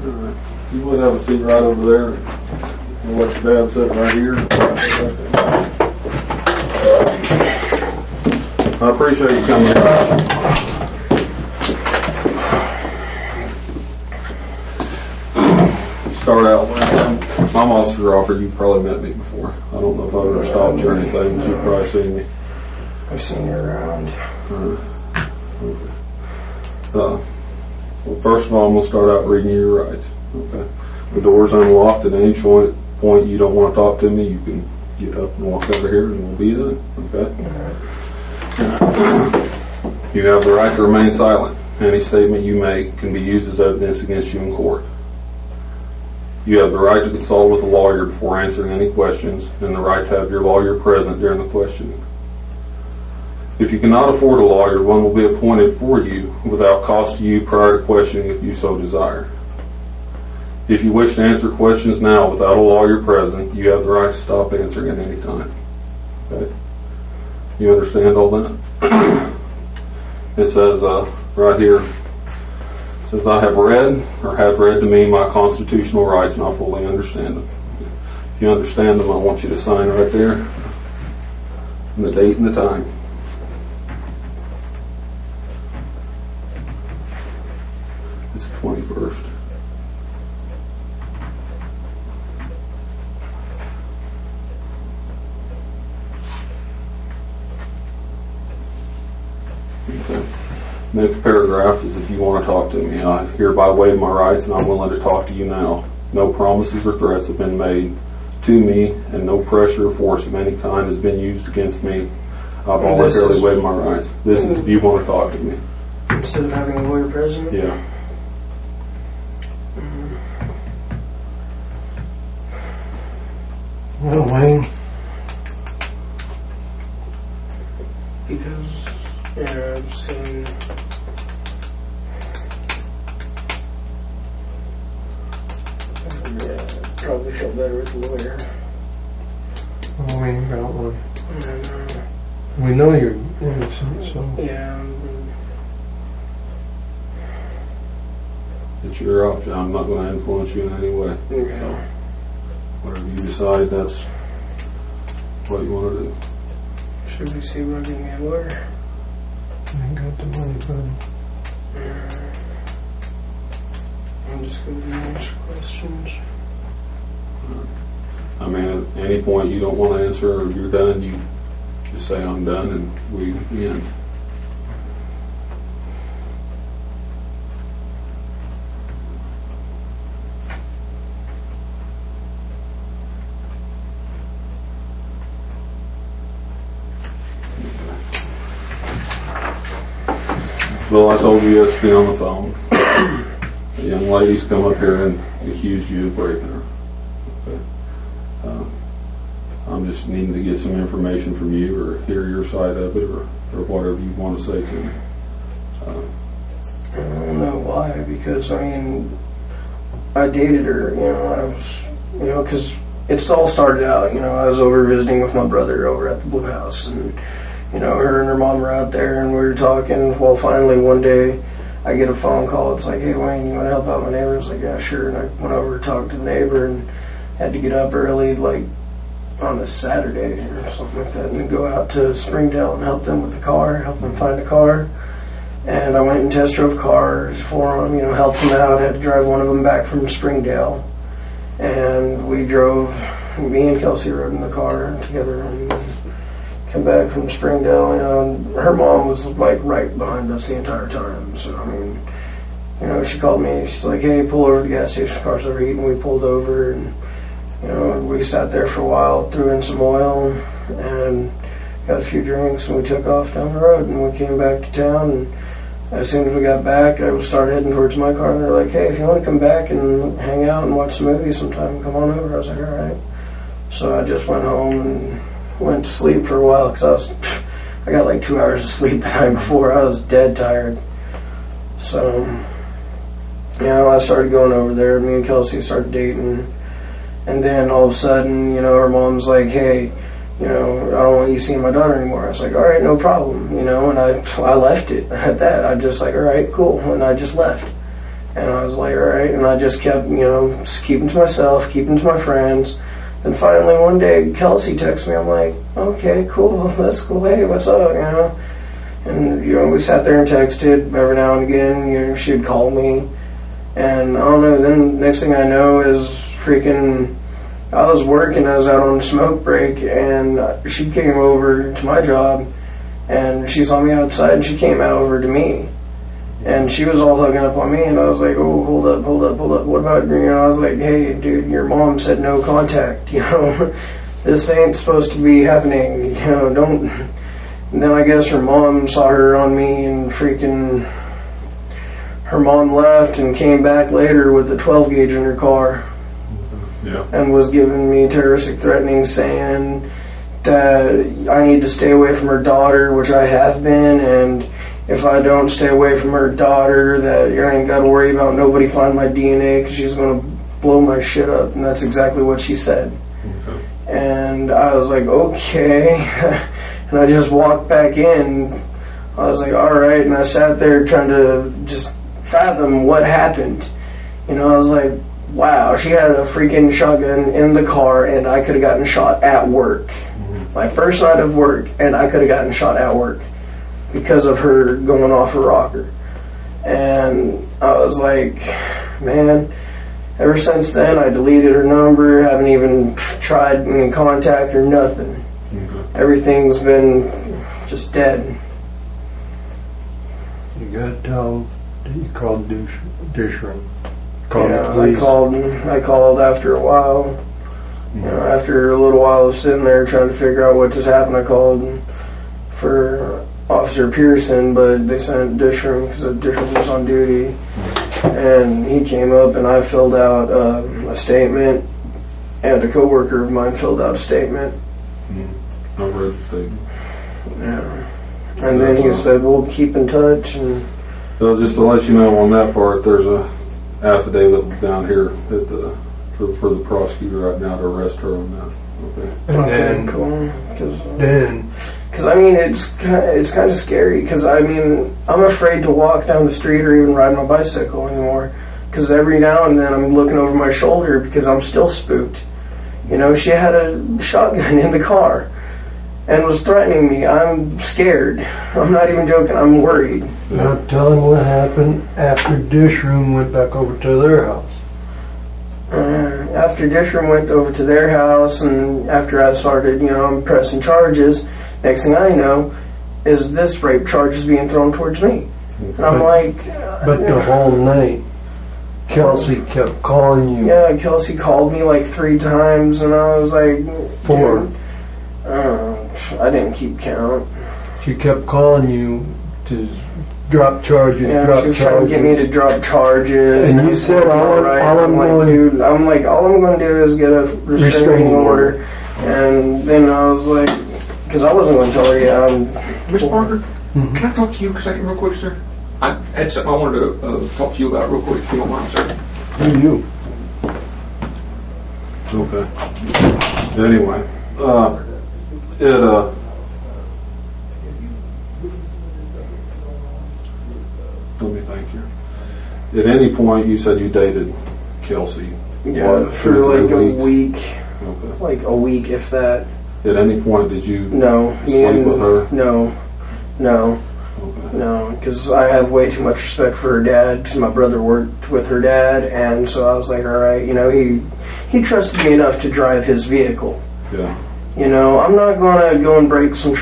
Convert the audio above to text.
You would have a seat right over there. We'll let your dad sit right here. I appreciate you coming here. Start out with I'm Officer Crawford. You've probably met me before. I don't know if I've ever stopped you or anything, but you've probably seen me. I've seen you around. Well, first of all, I'm going to start out reading you your rights. Okay. The door's unlocked. At any point you don't want to talk to me, you can get up and walk over here and we'll be done. Okay? You have the right to remain silent. Any statement you make can be used as evidence against you in court. You have the right to consult with a lawyer before answering any questions and the right to have your lawyer present during the questioning. If you cannot afford a lawyer, one will be appointed for you without cost to you prior to questioning if you so desire. If you wish to answer questions now without a lawyer present, you have the right to stop answering at any time. Okay? You understand all that? It says right here, it says, I have read to me my constitutional rights and I fully understand them. If you understand them, I want you to sign right there, and the date and the time. It's the 21st. Okay. Next paragraph is if you want to talk to me. I hereby waive my rights and I'm willing to talk to you now. No promises or threats have been made to me and no pressure or force of any kind has been used against me. I voluntarily waive my rights. This is if you want to talk to me. Instead of having a lawyer present? Yeah. Well, Wayne. Because, yeah, I've seen... Yeah, I'd probably feel better with a lawyer. Well, we ain't got one. And, We know you're innocent, so... yeah. It's your option. I'm not going to influence you in any way. Yeah. So, whatever you decide, that's what you want to do. Should we see about getting a lawyer? I ain't got the money, buddy. I'm just going to answer questions. I mean, at any point you don't want to answer or you're done, you just say I'm done and we end. Well, I told you yesterday on the phone, the young lady's come up here and accused you of raping her. Okay. I'm just needing to get some information from you or hear your side of it or whatever you want to say to me. I don't know why, because, I mean, I dated her, because it all started out, I was over visiting with my brother over at the Blue House, and her and her mom were out there and we were talking. Well, finally one day I get a phone call. It's like, hey Wayne, you want to help out my neighbor? I was like, yeah, sure. And I went over to talk to the neighbor and had to get up early, like on a Saturday or something like that, and go out to Springdale and help them with the car, help them find a car. And I went and test drove cars for them, helped them out. Had to drive one of them back from Springdale. And we drove, me and Kelsey rode in the car together and come back from Springdale, and her mom was like right behind us the entire time. So, I mean, she called me. She's like, hey, pull over to the gas station. Car's overheating. We pulled over, and, we sat there for a while, threw in some oil, and got a few drinks, and we took off down the road, and we came back to town. And as soon as we got back, I started heading towards my car, and they're like, hey, if you want to come back and hang out and watch the movie sometime, come on over. I was like, all right. So I just went home and went to sleep for a while because I got like 2 hours of sleep the night before. I was dead tired. So, I started going over there. Me and Kelsey started dating. And then all of a sudden, her mom's like, hey, I don't want you seeing my daughter anymore. I was like, all right, no problem, and I left it at that. I just like, all right, cool. And I just left. And I was like, alright, and I just kept, just keeping to myself, keeping to my friends. Then finally one day, Kelsey texted me. I'm like, okay, cool, that's cool. Hey, what's up, And, we sat there and texted every now and again. She'd call me. And I don't know, then next thing I know is freaking, I was working, I was out on a smoke break, and she came over to my job, and she saw me outside, and she came out over to me. And she was all hugging up on me, and I was like, oh, hold up. What about, I was like, hey, dude, your mom said no contact, This ain't supposed to be happening, don't. And then I guess her mom saw her on me, and freaking, her mom left and came back later with a 12 gauge in her car. Yeah. And was giving me terroristic threatening, saying that I need to stay away from her daughter, which I have been, and if I don't stay away from her daughter, that you ain't got to worry about nobody finding my DNA because she's going to blow my shit up. And that's exactly what she said. Okay. And I was like, okay. And I just walked back in. I was like, alright. And I sat there trying to just fathom what happened. I was like, wow, she had a freaking shotgun in the car, and I could have gotten shot at work. My first night of work, and I could have gotten shot at work because of her going off her rocker. And I was like, man, ever since then I deleted her number, haven't even tried any contact or nothing. Okay. Everything's been just dead. You got to tell them that you called dish room. I called after a while. After a little while of sitting there trying to figure out what just happened, I called for Officer Pearson, but they sent dish room because dish room was on duty. And he came up, and I filled out a statement, and a coworker of mine filled out a statement. I read the statement. Yeah. And then he said, we'll keep in touch. And just to let you know on that part, there's a affidavit down here at for the prosecutor right now to arrest her on that. Okay. And then, cool. Because it's kind of scary. Because I'm afraid to walk down the street or even ride my bicycle anymore. Because every now and then I'm looking over my shoulder because I'm still spooked. She had a shotgun in the car and was threatening me. I'm scared. I'm not even joking. I'm worried. now tell them what happened after dish room went back over to their house. After dish room went over to their house, and after I started, I'm pressing charges, next thing I know is this rape charge is being thrown towards me. And I'm like... But the whole night, Kelsey kept calling you. Yeah, Kelsey called me like 3 times, and I was like... 4. I didn't keep count. She kept calling you to drop charges, Yeah, she was trying to get me to drop charges. And you said, all I'm going to do... I'm like, all I'm going to do is get a restraining order. And then I was like, because I wasn't going to tell her yet. Mr. Parker, can I talk to you a second real quick, sir? I had something I wanted to talk to you about real quick, if you don't mind, sir. Who you? Okay. Anyway, let me think here. At any point, you said you dated Kelsey. Yeah, What, for 2 or 3 like a weeks? week. Okay. Like a week, if that. At any point, did you No. sleep with her? No. Okay. No, because I have way too much respect for her dad, because my brother worked with her dad, and so I was like, alright, he trusted me enough to drive his vehicle. Yeah. I'm not going to go and break some